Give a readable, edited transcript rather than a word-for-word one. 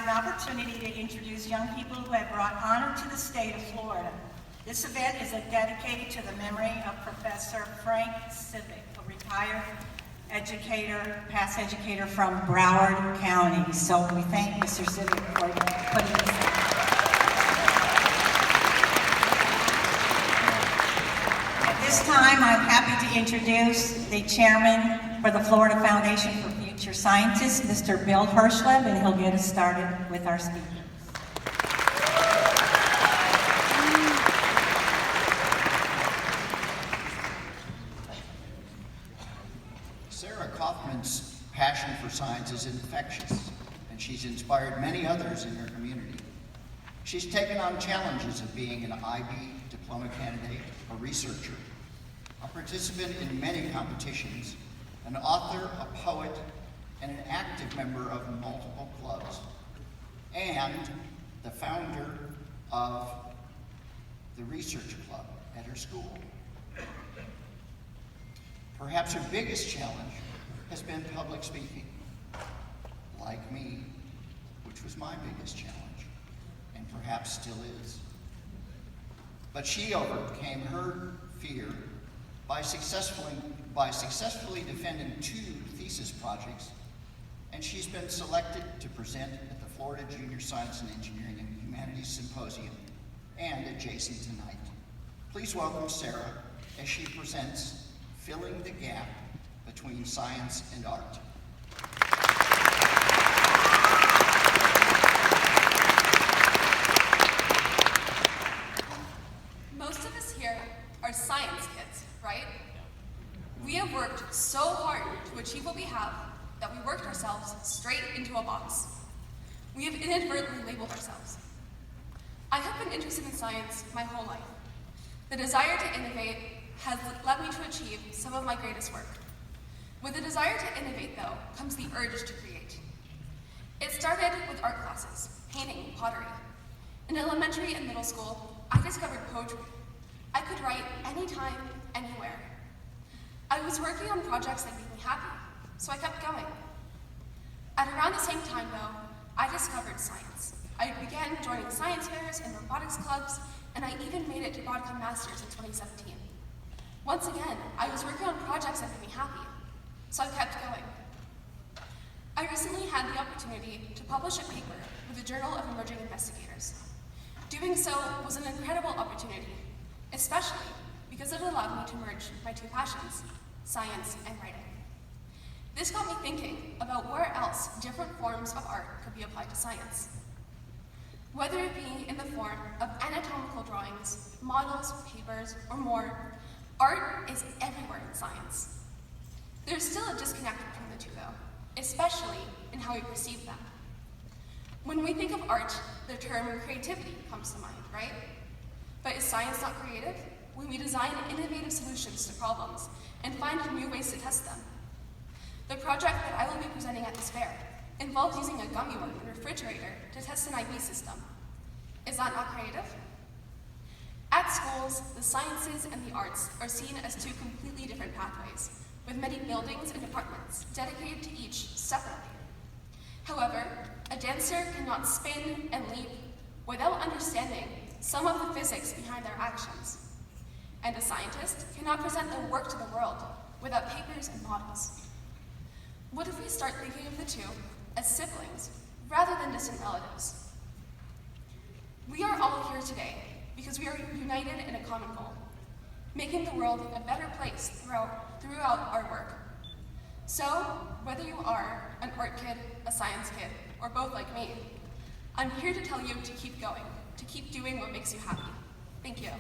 an opportunity to introduce young people who have brought honor to the state of Florida. This event is dedicated to the memory of Professor Frank Civic, a retired educator, past educator from Broward County. So we thank Mr. Civic for putting this on. At this time, I'm happy to introduce the chairman for the Florida Foundation for Future Scientists, Mr. Bill Hirschleb, and he'll get us started with our speaker. Sara Kaufman's passion for science is infectious, and she's inspired many others in her community. She's taken on challenges of being an IB diploma candidate, a researcher, a participant in many competitions, an author, a poet, and an active member of multiple clubs, and the founder of the research club at her school. Perhaps her biggest challenge has been public speaking, like me, which was my biggest challenge, and perhaps still is. But she overcame her fear by successfully defending 2 thesis projects, and she's been selected to present at the Florida Junior Science and Engineering and Humanities Symposium and adjacent tonight. Please welcome Sara as she presents Filling the Gap Between Science and Art. Most of us here are science kids, right? We have worked so hard to achieve what we have that we worked ourselves straight into a box. We have inadvertently labeled ourselves. I have been interested in science my whole life. The desire to innovate has led me to achieve some of my greatest work. With the desire to innovate, though, comes the urge to create. It started with art classes, painting, pottery. In elementary and middle school, I discovered poetry. I could write anytime, anywhere. I was working on projects that made me happy, so I kept going. At around the same time, though, I discovered science. I began joining science fairs and robotics clubs, and I even made it to Broadcom Masters in 2017. Once again, I was working on projects that made me happy, so I kept going. I recently had the opportunity to publish a paper with the Journal of Emerging Investigators. Doing so was an incredible opportunity, especially because it allowed me to merge my 2 passions, science and writing. This got me thinking about where else different forms of art could be applied to science. Whether it be in the form of anatomical drawings, models, papers, or more, art is everywhere in science. There's still a disconnect between the 2, though, especially in how we perceive them. When we think of art, the term creativity comes to mind, right? But is science not creative? When we design innovative solutions to problems and find new ways to test them. The project that I will be presenting at this fair involves using a gummy worm and refrigerator to test an IV system. Is that not creative? At schools, the sciences and the arts are seen as 2 completely different pathways, with many buildings and departments dedicated to each separately. However, a dancer cannot spin and leap without understanding some of the physics behind their actions. And a scientist cannot present their work to the world without papers and models. What if we start thinking of the 2 as siblings rather than distant relatives? We are all here today because we are united in a common goal, making the world a better place throughout our work. So, whether you are an art kid, a science kid, or both like me, I'm here to tell you to keep going, to keep doing what makes you happy. Thank you.